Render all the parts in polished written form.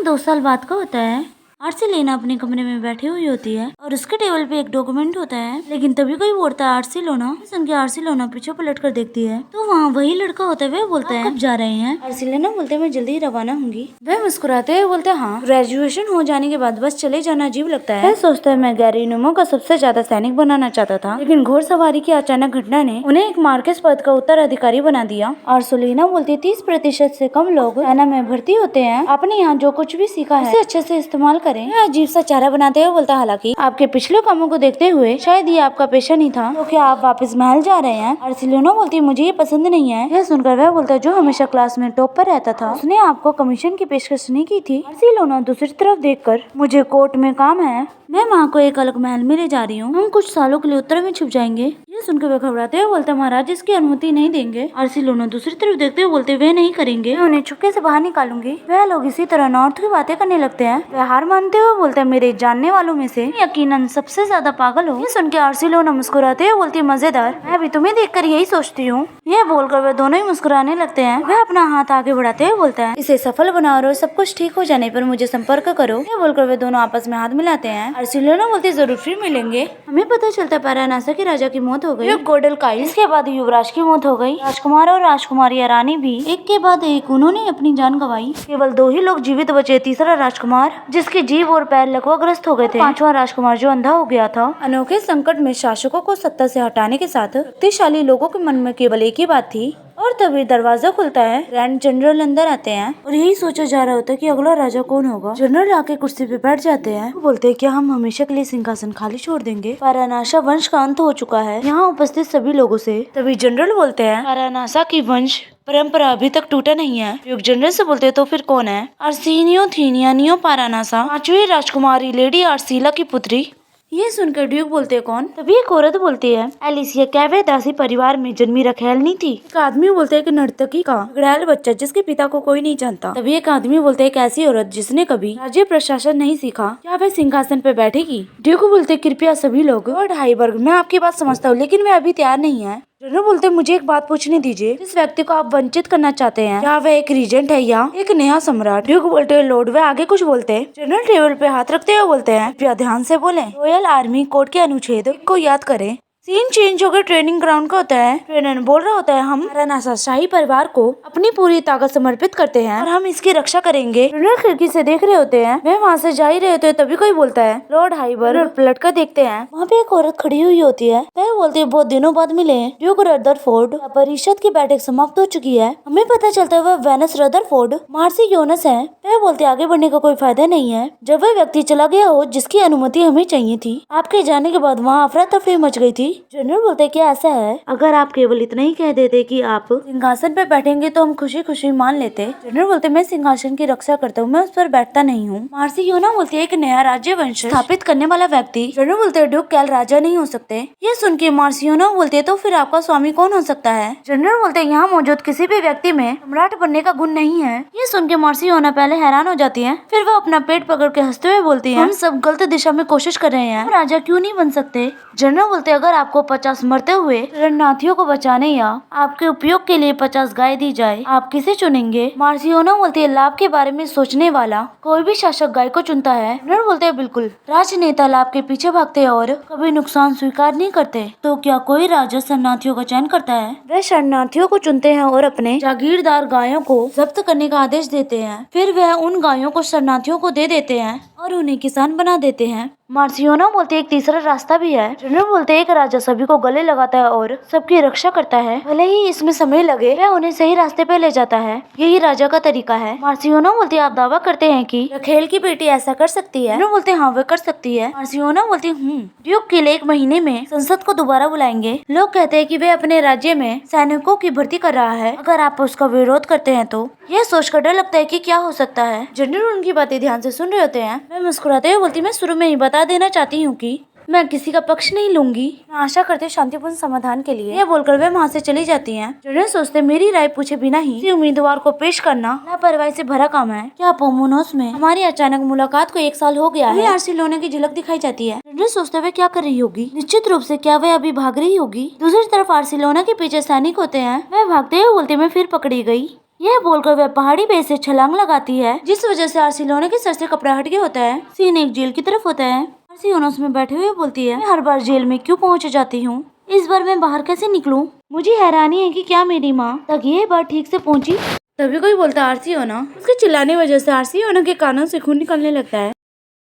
2 साल बाद का होता है। आर्सेलिना अपने कमरे में बैठी हुई होती है और उसके टेबल पे एक डॉक्यूमेंट होता है। लेकिन तभी कोई बोलता है आर्सेलिना। सुन के आर्सेलिना पीछे पलट कर देखती है तो वहाँ वही लड़का होता है। वह बोलता है कब जा रहे हैं? आर्सेलिना बोलते हैं मैं जल्दी ही रवाना होंगी। वह मुस्कुराते हुए बोलते हैं हाँ, ग्रेजुएशन हो जाने के बाद बस चले जाना अजीब लगता है। वह सोचता है मैं गैरीनुमो का सबसे ज्यादा सैनिक बनाना चाहता था, लेकिन घोड़सवारी की अचानक घटना ने उन्हें एक मार्केस पद का उत्तराधिकारी बना दिया। आर्सेलिना बोलती 30% से कम लोग सेना में भर्ती होते हैं। आपने यहाँ जो कुछ भी सीखा है उसे अच्छे से इस्तेमाल करें। अजीब सा चेहरा बनाते हुए बोलता हालांकि आपके पिछले कामों को देखते हुए शायद ये आपका पेशा नहीं था, तो क्या आप वापस महल जा रहे हैं? आर्सेलिना बोलती मुझे ये पसंद नहीं है। यह सुनकर वह बोलता जो हमेशा क्लास में टॉप पर रहता था उसने आपको कमीशन की पेशकश नहीं की थी। आर्सेलिना दूसरी तरफ देखकर मुझे कोर्ट में काम है, मैं माँ को एक अलग महल में ले जा रही हूँ, हम कुछ सालों के लिए उत्तर में छिप जाएंगे। ये सुनकर वे घबराते हुए बोलते महाराज इसकी अनुमति नहीं देंगे। आर्सेलिना दूसरी तरफ देखते हुए बोलते वे नहीं करेंगे, मैं उन्हें चुपके से बाहर निकालूंगी। वह लोग इसी तरह नॉर्थ की बातें करने लगते हैं। वह हार मानते हुए बोलते हैं मेरे जानने वालों में से यकीनन सबसे ज्यादा पागल हो। ये सुन के आर्सेलिना मुस्कुराते हुए बोलती मजेदार, मैं भी तुम्हें देखकर यही सोचती हूँ। यह बोलकर वे दोनों ही मुस्कुराने लगते हैं। वह अपना हाथ आगे बढ़ाते हुए बोलता है इसे सफल बनाओ और सब कुछ ठीक हो जाने पर मुझे संपर्क करो। यह बोलकर वे दोनों आपस में हाथ मिलाते हैं। आर्सेलिना बोलती जरूर फिर मिलेंगे। हमें पता चलता पैरानासा के राजा की मौत हो गई, गोडल काइल, इसके बाद युवराज की मौत हो गई। राजकुमार और राजकुमारी रानी भी एक के बाद एक उन्होंने अपनी जान गंवाई। केवल 2 ही लोग जीवित बचे, तीसरा राजकुमार जिसकी जीभ और पैर लकवाग्रस्त हो गए थे, 5वां राजकुमार जो अंधा हो गया था। अनोखे संकट में शासकों को सत्ता से हटाने के साथ शक्तिशाली लोगों के मन में केवल एक ही बात थी। और तभी दरवाजा खुलता है, ग्रैंड जनरल अंदर आते हैं और यही सोचा जा रहा होता है कि अगला राजा कौन होगा। जनरल आके कुर्सी पे बैठ जाते हैं। वो बोलते हैं क्या हम हमेशा के लिए सिंहासन खाली छोड़ देंगे? पैरानासा वंश का अंत हो चुका है यहाँ उपस्थित सभी लोगों से। तभी जनरल बोलते हैं पैरानासा की वंश परंपरा अभी तक टूटा नहीं है। ड्यूक जनरल से बोलते तो फिर कौन है? आर्सेनियो थीनियानियो पैरानासा, 5वीं राजकुमारी लेडी आर्सीला की पुत्री। ये सुनकर ड्यूक बोलते कौन? तभी एक औरत बोलती है एलिसिया कैवे दासी परिवार में जन्मी रखेल नहीं थी। एक आदमी बोलते है कि नर्तकी का बिगड़ैल बच्चा जिसके पिता को कोई नहीं जानता। तभी एक आदमी बोलते है एक ऐसी औरत जिसने कभी राज्य प्रशासन नहीं सीखा, क्या वह सिंहासन पे बैठेगी? ड्यूक बोलते कृपया सभी लोग। लॉर्ड हाइबर्ग मैं आपकी बात समझता हूँ लेकिन वह अभी तैयार नहीं है। जनरल बोलते मुझे एक बात पूछने दीजिए, जिस व्यक्ति को आप वंचित करना चाहते हैं क्या वह एक रीजेंट है या एक नया सम्राट? ड्यूक बोलते लॉर्ड वह आगे कुछ बोलते। जनरल टेबल पे हाथ रखते हुए बोलते हैं कृपया ध्यान से बोलें, रॉयल आर्मी कोड के अनुच्छेद को याद करें। सीन चेंज होकर ट्रेनिंग ग्राउंड का होता है। ट्रेनर बोल रहा होता है हम पैरानासा शाही परिवार को अपनी पूरी ताकत समर्पित करते हैं और हम इसकी रक्षा करेंगे। ट्रेनर खिड़की से देख रहे होते हैं, वे वहाँ से जा ही रहे होते हैं तभी कोई बोलता है लॉर्ड हाइबर्ग। पलट कर देखते हैं वहाँ पे एक औरत खड़ी हुई होती है। वह बोलती है बहुत दिनों बाद मिले ड्यूक रदरफोर्ड। परिषद की बैठक समाप्त हो चुकी है। हमें पता चलता है वह वेनस रदरफोर्ड मार्सी योनस है। वह बोलते आगे बढ़ने का कोई फायदा नहीं है जब वह व्यक्ति चला गया हो जिसकी अनुमति हमें चाहिए थी। आपके जाने के बाद वहाँ अफरा तफरी मच गई थी। जनरल बोलते क्या ऐसा है? अगर आप केवल इतना ही कह देते कि आप सिंहासन पर बैठेंगे तो हम खुशी खुशी मान लेते। जनरल बोलते मैं सिंहासन की रक्षा करता हूँ, मैं उस पर बैठता नहीं हूँ। मार्सी योना बोलती है एक नया राज्य वंश स्थापित करने वाला व्यक्ति। जनरल बोलते हैं ड्यूक कैल राजा नहीं हो सकते। ये सुन के मार्सी योना बोलती है तो फिर आपका स्वामी कौन हो सकता है? जनरल बोलते हैं यहाँ मौजूद किसी भी व्यक्ति में सम्राट बनने का गुण नहीं है। ये सुन के मार्सी योना पहले हैरान हो जाती है, फिर वो अपना पेट पकड़ के हंसते हुए बोलती है हम सब गलत दिशा में कोशिश कर रहे हैं, राजा क्यों नहीं बन सकते? जनरल बोलते अगर आपको 50 मरते हुए शरणार्थियों को बचाने या आपके उपयोग के लिए 50 गाय दी जाए, आप किसे चुनेंगे? मार्सियोना बोलती है लाभ के बारे में सोचने वाला कोई भी शासक गाय को चुनता है। जनरल बोलते हैं बिल्कुल, राजनेता लाभ के पीछे भागते हैं और कभी नुकसान स्वीकार नहीं करते। तो क्या कोई राजा शरणार्थियों का चयन करता है? वे शरणार्थियों को चुनते हैं और अपने जागीरदार गायों को जब्त करने का आदेश देते हैं। फिर वह उन गायों को शरणार्थियों को दे देते हैं और उन्हें किसान बना देते हैं। मार्सियोना बोलते एक तीसरा रास्ता भी है। जनरल बोलते एक राजा सभी को गले लगाता है और सबकी रक्षा करता है, भले ही इसमें समय लगे वह उन्हें सही रास्ते पे ले जाता है। यही राजा का तरीका है। मार्सियोना बोलती आप दावा करते हैं कि रखेल की बेटी ऐसा कर सकती है? जनरल बोलते हाँ वह कर सकती है। मार्सियोना बोलती ड्यूक के लिए 1 महीने में संसद को दोबारा बुलाएंगे। लोग कहते हैं कि वह अपने राज्य में सैनिकों की भर्ती कर रहा है, अगर आप उसका विरोध करते हैं तो यह सोचकर डर लगता है कि क्या हो सकता है। जनरल उनकी बातें ध्यान से सुन रहे होते हैं। मैं मुस्कुराते हुए बोलती मैं शुरू में ही बता देना चाहती हूँ कि मैं किसी का पक्ष नहीं लूंगी, मैं आशा करते शांतिपूर्ण समाधान के लिए। यह बोलकर वे वहाँ से चली जाती हैं। जनरल सोचते मेरी राय पूछे बिना ही किसी उम्मीदवार को पेश करना लापरवाही से भरा काम है। क्या पोमुनोस में हमारी अचानक मुलाकात को 1 साल हो गया है? आर्सेलिना की झलक दिखाई जाती है। जनरल सोचते हुए क्या कर रही होगी? निश्चित रूप से क्या वह अभी भाग रही होगी? दूसरी तरफ आर्सेलिना के पीछे सैनिक होते हैं। वह भागते हुए बोलते मैं फिर पकड़ी गई। यह बोलकर वह पहाड़ी पे से छलांग लगाती है, जिस वजह से आर्सिलोना के सर से कपड़ा हट गया होता है। सीन एक जेल की तरफ होता है। आर्सिलोना उसमें बैठे हुए बोलती है, मैं हर बार जेल में क्यों पहुंच जाती हूँ, इस बार मैं बाहर कैसे निकलूं? मुझे हैरानी है कि क्या मेरी माँ तक ये बात ठीक से पहुंची। तभी कोई बोलता है आर्सिलोना। उसके चिल्लाने वजह से आर्सिलोना के कानों से खून निकलने लगता है।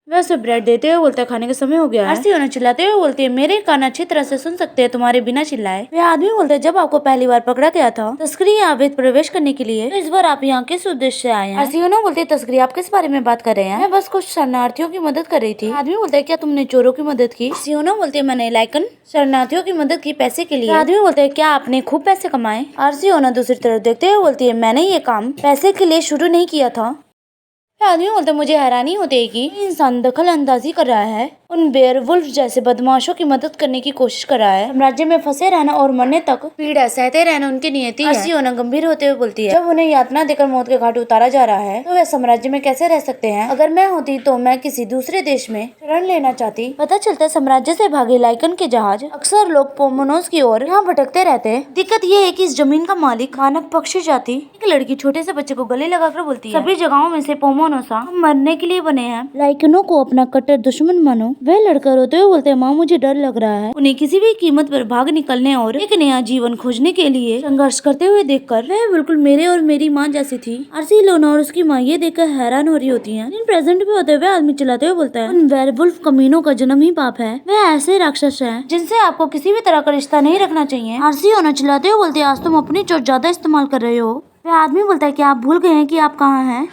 वह उसे ब्रेड देते हुए बोलता है, खाने का समय हो गया है। आर्सिलोना चिल्लाते हुए बोलती है, मेरे कान अच्छी तरह से सुन सकते हैं तुम्हारे बिना चिल्लाए। वह आदमी बोलता है, जब आपको पहली बार पकड़ा गया था तस्करी या अवैध प्रवेश करने के लिए, तो इस बार आप यहाँ किस उद्देश्य से आए हैं? आर्सिलोना बोलती है, तस्करी, आप किस बारे में बात कर रहे हैं? मैं बस कुछ शरणार्थियों की मदद कर रही थी। आदमी बोलता है, क्या तुमने चोरों की मदद की? आर्सिलोना बोलती है, मैंने लाइकन शरणार्थियों की मदद की पैसे के लिए। आदमी बोलते है, क्या आपने खूब पैसे कमाए? आर्सिलोना दूसरी तरफ देखते हुए बोलती है, मैंने ये काम पैसे के लिए शुरू नहीं किया था। आदमी बोलते, मुझे हैरानी होती है कि इंसान दखल अंदाजी कर रहा है, उन बेयरवुल्फ जैसे बदमाशों की मदद करने की कोशिश कर रहा है। राज्य में फंसे रहना और मरने तक पीड़ा सहते रहना उनकी नियति है। आर्सिलोना गंभीर होते हुए बोलती है, जब उन्हें यातना देकर मौत के घाट उतारा जा रहा है तो वे साम्राज्य में कैसे रह सकते हैं? अगर मैं होती तो मैं किसी दूसरे देश में शरण लेना चाहती। पता चलता है साम्राज्य से भागे लाइकन के जहाज अक्सर लोग पोमोनोस की ओर यहाँ भटकते रहते। दिक्कत ये है कि इस जमीन का मालिक मानव पक्षी जाति। एक लड़की छोटे से बच्चे को गले लगाकर बोलती है, सभी जगहों में से पोमोनोसा मरने के लिए बने हैं, लाइकनों को अपना कट्टर दुश्मन मानो। वह लड़का रोते हुए बोलते हैं, माँ मुझे डर लग रहा है। उन्हें किसी भी कीमत पर भाग निकलने और एक नया जीवन खोजने के लिए संघर्ष करते हुए देखकर वह बिल्कुल मेरे और मेरी माँ जैसी थी। आर्सिलोना और उसकी माँ ये देखकर हैरान हो रही होती है। इन प्रेजेंट में होते हुए आदमी चिल्लाते हुए बोलता है, उन वेयरवुल्फ कमीनों का जन्म ही पाप है। वह ऐसे राक्षस है जिनसे आपको किसी भी तरह का रिश्ता नहीं रखना चाहिए। आर्सिलोना चिल्लाते हुए बोलती है, आज तुम अपनी चोट ज्यादा इस्तेमाल कर रहे हो। वह आदमी बोलता है, क्या आप भूल गए हैं कि आप कहाँ हैं?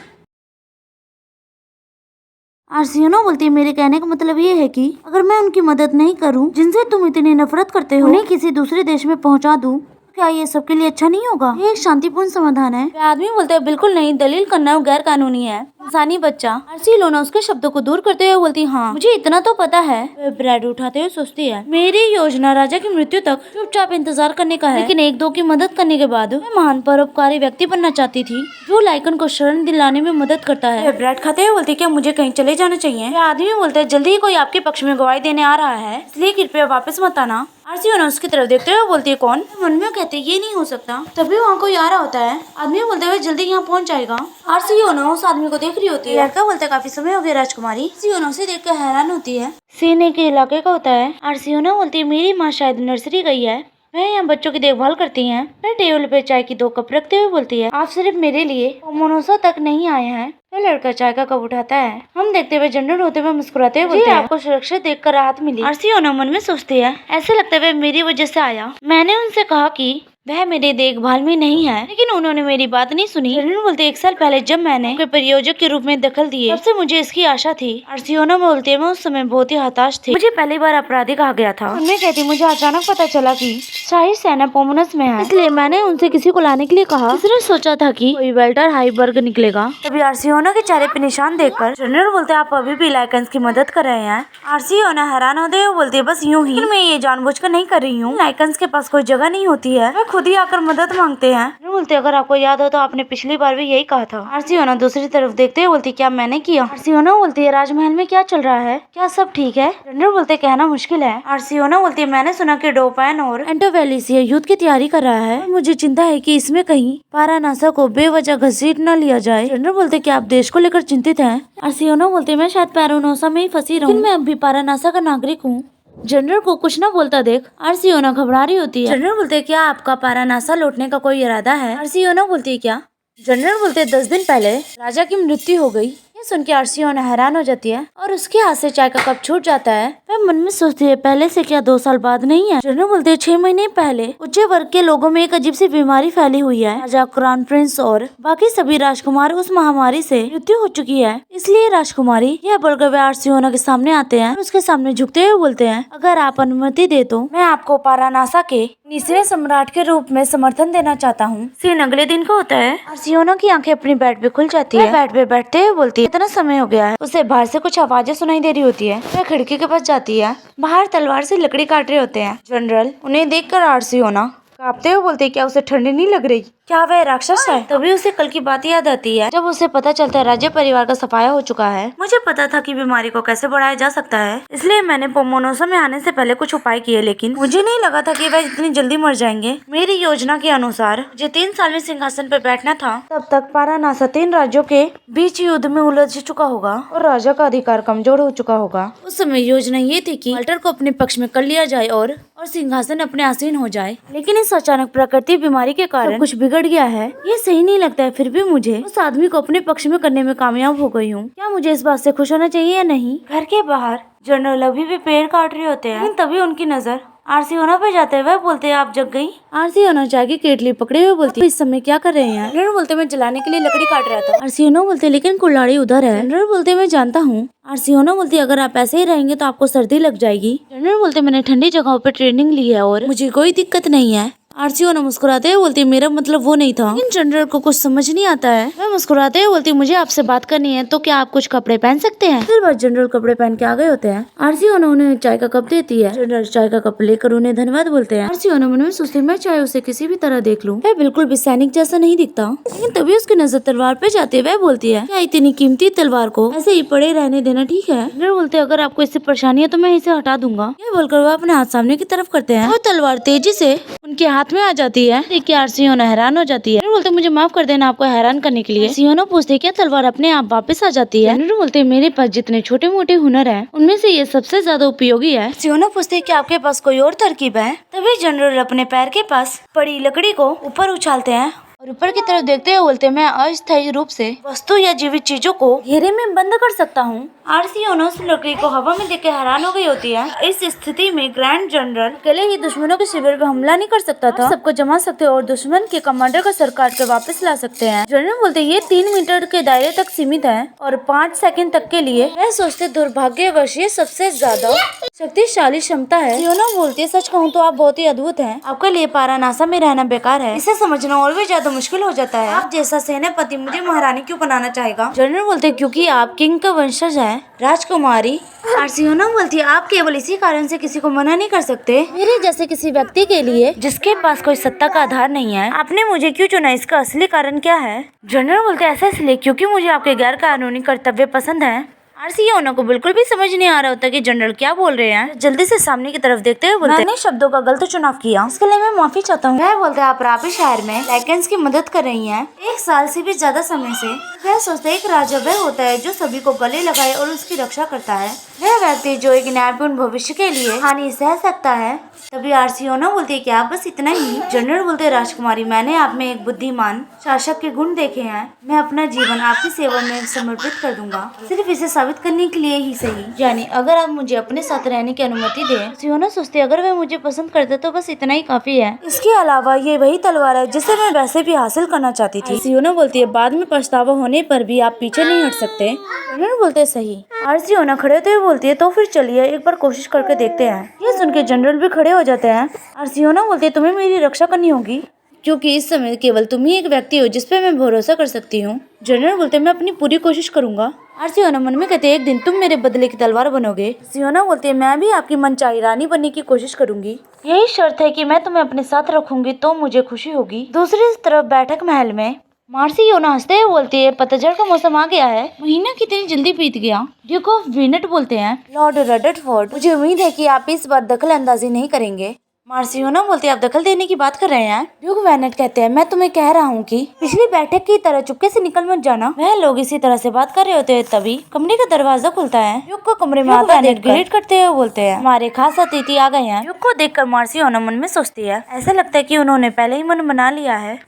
आर्सिलोना बोलती है, मेरे कहने का मतलब ये है कि अगर मैं उनकी मदद नहीं करूं जिनसे तुम इतनी नफरत करते हो, उन्हें किसी दूसरे देश में पहुंचा दूं, क्या ये सबके लिए अच्छा नहीं होगा? ये एक शांतिपूर्ण समाधान है। आदमी बोलता है, बिल्कुल नहीं, दलील करना गैर कानूनी है। इंसानी बच्चा। आर्सिलोना उसके शब्दों को दूर करते हुए बोलती, हाँ मुझे इतना तो पता है। वह ब्रेड उठाते हुए सोचती है, मेरी योजना राजा की मृत्यु तक चुपचाप इंतजार करने का है, लेकिन एक दो की मदद करने के बाद मैं महान परोपकारी व्यक्ति बनना चाहती थी जो लाइकन को शरण दिलाने में मदद करता है। वह ब्रेड खाते हुए बोलती, क्या मुझे कहीं चले जाना चाहिए? आदमी बोलते है, जल्दी ही कोई आपके पक्ष में गवाही देने आ रहा है, इसलिए कृपया वापस मत आना। आर्सिलोना उसकी तरफ देखते हुए बोलती है, कौन? मन में कहते ये नहीं हो सकता। तभी वहाँ कोई आ रहा होता है। आदमी बोलते हुए, जल्दी यहाँ पहुँच जाएगा। आर्सिलोना उस आदमी को देख रही होती है। लड़का बोलता है, काफी समय हो गया राजकुमारी। आर्सिलोना उसे देखकर हैरान होती है। सीन के इलाके का होता है। आर्सिलोना बोलती है, मेरी माँ शायद नर्सरी गई है, वह यहाँ बच्चों की देखभाल करती हैं। फिर टेबल पे चाय की 2 कप रखते हुए बोलती है, आप सिर्फ मेरे लिए पोमोनोसा तक नहीं आए हैं। तो लड़का चाय का कप उठाता है। हम देखते हुए जनरल होते हुए मुस्कुराते हुए बोलते हैं, आपको सुरक्षित देखकर राहत मिली। आर्सिलोना मन में सोचती है, ऐसे लगता है वह मेरी वजह से आया। मैंने उनसे कहा कि वह मेरे देखभाल में नहीं है, लेकिन उन्होंने मेरी बात नहीं सुनी। जनरल बोलते, 1 साल पहले जब मैंने उनके परियोजक के रूप में दखल दिए, तब से मुझे इसकी आशा थी। आर्सिलोना बोलती है, मैं उस समय बहुत ही हताश थी। मुझे पहली बार अपराधी कहा गया था। उनमें कहती, मुझे अचानक पता चला कि शाही सेना पोमोनस में है, इसलिए मैंने उनसे किसी को लाने के लिए कहा। सिर्फ सोचा था कि कोई वेल्टर हाइबर्ग निकलेगा। तभी आर्सिलोना के चेहरे पे निशान देखकर जनरल बोलते हैं, आप अभी भी लाइकन्स की मदद कर रहे हैं। आर्सिलोना हैरान होते हुए बोलती है, बस यूं ही, मैं ये जानबूझकर नहीं कर रही हूँ। लाइकन्स के पास कोई जगह नहीं होती है, वे खुद ही आकर मदद मांगते हैं। बोलते, अगर आपको याद हो तो आपने पिछली बार भी यही कहा था। आर्सिलोना दूसरी तरफ देखते हुए बोलती, क्या मैंने किया? आर्सिलोना बोलती है, राजमहल में क्या चल रहा है? क्या सब ठीक है? जनरल बोलते, कहना मुश्किल है। आर्सिलोना बोलती है, मैंने सुना कि डोपाइन और एंटोवेलिसिया युद्ध की तैयारी कर रहा है। मुझे चिंता है कि इसमें कहीं पारानासा को बेवजह घसीट न लिया जाए। जनरल बोलते, क्या आप देश को लेकर चिंतित हैं? आर्सिलोना बोलते, मैं शायद पैरानोसा में ही फंसी रहूं, लेकिन मैं अब भी पारानासा का नागरिक हूँ। जनरल को कुछ न बोलता देख आर्सिलोना घबरा रही होती है। जनरल बोलते, क्या आपका पारानासा लौटने का कोई इरादा है? आर्सिलोना बोलती है, क्या? जनरल बोलते, 10 दिन पहले राजा की मृत्यु हो गई। सुन के आर्सिलोना हैरान हो जाती है और उसके हाथ से चाय का कप छूट जाता है। वह मन में सोचती है, पहले से क्या 2 साल बाद नहीं है? जनरल बोलते हैं, 6 महीने पहले उच्च वर्ग के लोगों में एक अजीब सी बीमारी फैली हुई है। राजा, क्राउन प्रिंस और बाकी सभी राजकुमार उस महामारी से मृत्यु हो चुकी है। इसलिए राजकुमारी यह बोलकर वे आर्सिलोना के सामने आते हैं और उसके सामने झुकते हुए बोलते हैं, अगर आप अनुमति दे तो मैं आपको पारानासा के 19वें सम्राट के रूप में समर्थन देना चाहता हूँ। सीन अगले दिन को होता है। आर्सिलोना की आंखें अपनी बेड पे खुल जाती है। बेड पे बैठते हुए बोलती है, इतना समय हो गया है। उसे बाहर से कुछ आवाजें सुनाई दे रही होती है। वह खिड़की के पास जाती है। बाहर तलवार से लकड़ी काट रहे होते हैं। जनरल उन्हें देखकर आर्सिलोना कांपते हुए बोलते, क्या उसे ठंडी नहीं लग रही? क्या वह राक्षस है? तभी उसे कल की बात याद आती है जब उसे पता चलता है राज्य परिवार का सफाया हो चुका है। मुझे पता था कि बीमारी को कैसे बढ़ाया जा सकता है, इसलिए मैंने पोमोनोसा में आने से पहले कुछ उपाय किए, लेकिन मुझे नहीं लगा था कि वह इतनी जल्दी मर जाएंगे। मेरी योजना के अनुसार मुझे 3 साल में सिंहासन पर बैठना था। तब तक पारानासा 3 राज्यों के बीच युद्ध में उलझ चुका होगा और राजा का अधिकार कमजोर हो चुका होगा। उस समय योजना ये थी कि वाल्टर को अपने पक्ष में कर लिया जाए और सिंहासन अपने आसीन हो जाए, लेकिन इस अचानक प्राकृतिक बीमारी के कारण कुछ बिगड़ गया है। ये सही नहीं लगता है, फिर भी मुझे उस आदमी को अपने पक्ष में करने में कामयाब हो गई हूँ। क्या मुझे इस बात से खुश होना चाहिए या नहीं? घर के बाहर जनरल अभी भी पेड़ काट रहे होते हैं, लेकिन तभी उनकी नजर आरसीओना पे जाते हैं। वह बोलते हैं, आप जग गई? आरसीओना चाय की केटली पकड़े हुए बोलती है, इस समय क्या कर रहे हैं? जनरल बोलते, मैं जलाने के लिए लकड़ी काट रहा था। आरसीओना बोलते, लेकिन कुल्हाड़ी उधर है। जनरल बोलते, मैं जानता हूँ। आरसीओना बोलती, अगर आप ऐसे ही रहेंगे तो आपको सर्दी लग जाएगी। जनरल बोलते, मैंने ठंडी जगहों पे ट्रेनिंग ली है और मुझे कोई दिक्कत नहीं है। आरसीओना मुस्कुराते हुए बोलती, मेरा मतलब वो नहीं था। लेकिन जनरल को कुछ समझ नहीं आता है। वह मुस्कुराते हुए बोलती, मुझे आपसे बात करनी है, तो क्या आप कुछ कपड़े पहन सकते हैं? फिर बस जनरल कपड़े पहन के आ गए होते हैं। आरसीओना उन्हें चाय का कप देती है। जनरल चाय का कप लेकर उन्हें धन्यवाद बोलते हैं। आरसीओना मन में सोचती, मैं चाहे उसे किसी भी तरह देख लूं, वह बिल्कुल भी सैनिक जैसा नहीं दिखता। लेकिन तभी उसकी नजर तलवार पे जाती है। वह बोलती है, क्या इतनी कीमती तलवार को ऐसे ही पड़े रहने देना ठीक है? जनरल बोलते, अगर आपको इससे परेशानी है तो मैं इसे हटा दूंगा। यह बोलकर वह अपने हाथ सामने की तरफ करते हैं। वो तलवार तेजी से उनके हाथ में आ जाती है। देख के आरसीओना हैरान हो जाती है। जनरल बोलते, मुझे माफ कर देना आपको हैरान करने के लिए। आरसीओना पूछते, क्या तलवार अपने आप वापस आ जाती है? जनरल बोलते, मेरे पास जितने छोटे मोटे हुनर हैं, उनमें से ये सबसे ज्यादा उपयोगी है। आरसीओना पूछते, क्या आपके पास कोई और तरकीब है? तभी जनरल अपने पैर के पास पड़ी लकड़ी को ऊपर उछालते हैं और ऊपर की तरफ देखते हुए बोलते, मैं अस्थायी रूप से वस्तु या जीवित चीजों को घेरे में बंद कर सकता हूँ। आरसीओना उस लकड़ी को हवा में देख हैरान हो गई होती है। इस स्थिति में ग्रैंड जनरल अकेले ही दुश्मनों के शिविर पर हमला नहीं कर सकता था। सबको जमा सकते और दुश्मन के कमांडर का सर काट कर वापस ला सकते हैं। जनरल बोलते, ये 3 मीटर के दायरे तक सीमित है और 5 सेकंड तक के लिए। वह सोचते, दुर्भाग्यवश ये सबसे ज्यादा शक्तिशाली क्षमता है। आरसीओना बोलती है, सच कहूँ तो आप बहुत ही अद्भुत हैं। आपके लिए पारानासा में रहना बेकार है। इसे समझना और भी ज्यादा मुश्किल हो जाता है। आप जैसा सेनापति मुझे महारानी क्यों बनाना चाहेगा? जनरल बोलते, क्योंकि आप किंग का वंशज है, राजकुमारी। आरसीओना बोलती है, आप केवल इसी कारण से किसी को मना नहीं कर सकते। मेरे जैसे किसी व्यक्ति के लिए जिसके पास कोई सत्ता का आधार नहीं है, आपने मुझे क्यों चुना? इसका असली कारण क्या है? जनरल बोलते, ऐसा इसलिए क्योंकि मुझे आपके गैर कानूनी कर्तव्य पसंद है। आरसीओना को बिल्कुल भी समझ नहीं आ रहा होता कि जनरल क्या बोल रहे हैं। जल्दी से सामने की तरफ देखते हुए बोलते, मैंने शब्दों का गलत चुनाव किया, इसके लिए मैं माफी चाहता हूँ। वह बोलते, आप रापी शहर में लाइकेंस की मदद कर रही हैं 1 साल से भी ज्यादा समय से। वह सोचते, एक राजा वह होता है जो सभी को गले लगाए और उसकी रक्षा करता है। वह व्यक्ति जो एक न्यायपूर्ण भविष्य के लिए हानि सह सकता है। तभी आरसीओना बोलती है, क्या बस इतना ही? जनरल बोलते, राजकुमारी, मैंने आप में एक बुद्धिमान शासक के गुण देखे हैं। मैं अपना जीवन आपकी सेवा में समर्पित कर दूंगा, सिर्फ इसे साबित करने के लिए ही सही। यानी अगर आप मुझे अपने साथ रहने की अनुमति दें। आरसीओना सोचती है, अगर वह मुझे पसंद करते तो बस इतना ही काफी है। इसके अलावा ये वही तलवार है जिसे मैं वैसे भी हासिल करना चाहती थी। आरसीओना बोलती है, बाद में पछतावा होने पर भी आप पीछे नहीं हट सकते। जनरल बोलते, सही। आरसीओना खड़े होते हुए बोलती है, तो फिर चलिए एक बार कोशिश करके देखते हैं। ये सुन के जनरल भी खड़े हो जाते हैं। आरसीओना बोलती है, तुम्हें मेरी रक्षा करनी होगी, क्योंकि इस समय केवल तुम ही एक व्यक्ति हो जिस पे मैं भरोसा कर सकती हूँ। जनरल बोलते, मैं अपनी पूरी कोशिश करूंगा। आरसीओना मन में कहते, एक दिन तुम मेरे बदले की तलवार बनोगे। आरसीओना बोलती है, मैं भी आपकी मनचाही रानी बनने की कोशिश करूंगी। यही शर्त है कि मैं तुम्हें अपने साथ रखूंगी तो मुझे खुशी होगी। दूसरी तरफ बैठक महल में आरसीओना हंसते हुए बोलती है, पतझड़ का मौसम आ गया है। महीना कितनी जल्दी बीत गया। ड्यूक ऑफ वीनेट बोलते हैं, लॉर्ड रदरफोर्ड, मुझे उम्मीद है कि आप इस बार दखल अंदाजी नहीं करेंगे। आरसीओना बोलती है, आप दखल देने की बात कर रहे हैं? ड्यूक वेनेट कहते हैं, मैं तुम्हें कह रहा हूँ कि पिछली बैठक की तरह चुपके से निकल मत जाना। वह लोग इसी तरह से बात कर रहे होते हैं, तभी कमरे का दरवाजा खुलता है। ड्यूक को कमरे में आता है, ग्रेट करते हुए बोलते हैं, हमारे खास अतिथि आ गए हैं। ड्यूक को देखकर आरसीओना मन में सोचती है, ऐसा लगता है कि उन्होंने पहले ही मन बना लिया है।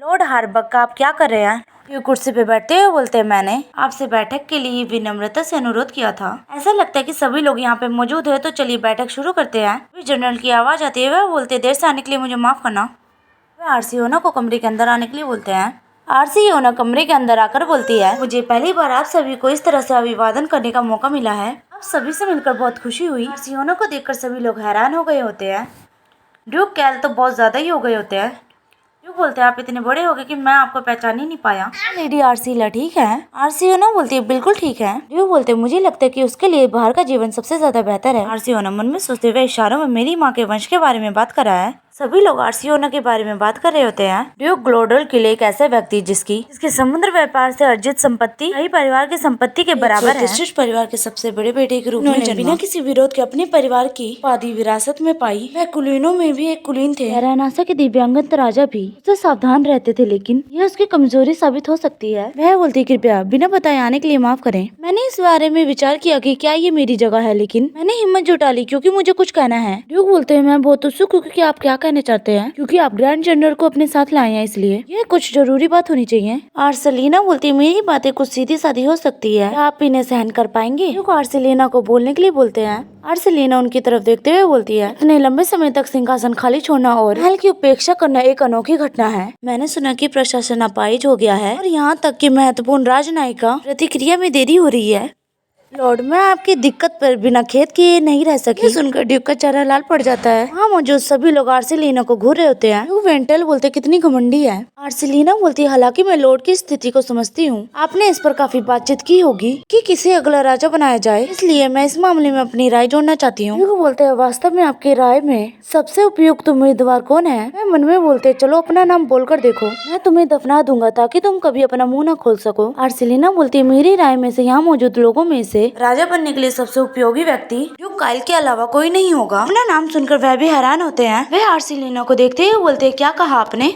लॉर्ड हार्बक, आप क्या कर रहे हैं? ड्यूक कुर्सी पे बैठते हुए बोलते हैं, मैंने आपसे बैठक के लिए विनम्रता से अनुरोध किया था। ऐसा लगता है कि सभी लोग यहाँ पे मौजूद है, तो चलिए बैठक शुरू करते हैं। फिर जनरल की आवाज आती है। वह बोलते, देर से आने के लिए मुझे माफ करना। वह आरसीओना को कमरे के अंदर आने के लिए बोलते हैं। आरसीओना कमरे के अंदर आकर बोलती है, मुझे पहली बार आप सभी को इस तरह से अभिवादन करने का मौका मिला है। आप सभी से मिलकर बहुत खुशी हुई। आरसीओना को देखकर सभी लोग हैरान हो गए होते हैं। ड्यूक कैल तो बहुत ज्यादा ही हो गए होते हैं। ड्यूक बोलते हैं, आप इतने बड़े हो गए कि मैं आपको पहचान ही नहीं पाया। लेडी आर्सीला ठीक है? आरसीओना बोलती है, बिल्कुल ठीक है। ड्यूक बोलते हैं, मुझे लगता है कि उसके लिए बाहर का जीवन सबसे ज्यादा बेहतर है। आरसीओना मन में सोचते हुए इशारों में मेरी माँ के वंश के बारे में बात कर रहा है। सभी लोग आर्सिलोना के बारे में बात कर रहे होते हैं। ड्यूक ग्लोडल किले एक ऐसा व्यक्ति जिसके समुद्र व्यापार से अर्जित संपत्ति कई परिवार की संपत्ति के बराबर है। प्रतिष्ठित परिवार के सबसे बड़े बेटे के रूप में बिना किसी विरोध के अपने परिवार की उपाधि विरासत में पाई। वह कुलीनों में भी एक कुलीन थे। वाराणसी के दिव्यांगत राजा भी उससे सावधान रहते थे, लेकिन यह उसकी कमजोरी साबित हो सकती है। वह बोलती, कृपया बिना बताए आने के लिए माफ करें। मैंने इस बारे में विचार किया कि क्या ये मेरी जगह है, लेकिन मैंने हिम्मत जुटा ली क्योंकि मुझे कुछ कहना है। ड्यूक बोलते हैं, मैं बहुत उत्सुक हूँ कि आप क्या कहना चाहते हैं, क्योंकि आप ग्रैंड जनरल को अपने साथ लाए हैं, इसलिए यह कुछ जरूरी बात होनी चाहिए। आर्सेलिना बोलती है, मेरी बातें कुछ सीधी सादी हो सकती है, आप इन्हें सहन कर पाएंगे? ड्यूक आर्सेलिना को बोलने के लिए बोलते हैं। आर्सेलिना उनकी तरफ देखते हुए बोलती है, इतने लंबे समय तक सिंहासन खाली छोड़ना और महल की उपेक्षा करना एक अनोखी घटना है। मैंने सुना कि प्रशासन अपाहिज हो गया है और यहाँ तक कि महत्वपूर्ण राजनायिका प्रतिक्रिया में देरी हो रही है। लॉर्ड, मैं आपकी दिक्कत पर बिना खेद किए नहीं रह सकी। सुनकर ड्यूक का चेहरा लाल पड़ जाता है। वहाँ मौजूद सभी लोग आर्सेलिना को घूर रहे होते हैं। ड्यूक वेंटल बोलते, कितनी घमंडी है। आर्सेलिना बोलती है, हालांकि मैं लॉर्ड की स्थिति को समझती हूँ। आपने इस पर काफी बातचीत की होगी कि किसे अगला राजा बनाया जाए, इसलिए मैं इस मामले में अपनी राय जोड़ना चाहती हूँ। ड्यूक बोलते हैं, वास्तव में आपकी राय में सबसे उपयुक्त उम्मीदवार कौन है? मैं मन में बोलते, चलो अपना नाम बोलकर देखो, मैं तुम्हें दफना दूंगा ताकि तुम कभी अपना मुंह न खोल सको। आर्सेलिना बोलती है, मेरी राय में से यहाँ मौजूद लोगों में से राजा बनने के लिए सबसे उपयोगी व्यक्ति ड्यूक काइल के अलावा कोई नहीं होगा। अपना नाम सुनकर वह भी हैरान होते हैं। वह आर्सेलिना को देखते हुए बोलते हैं, क्या कहा आपने?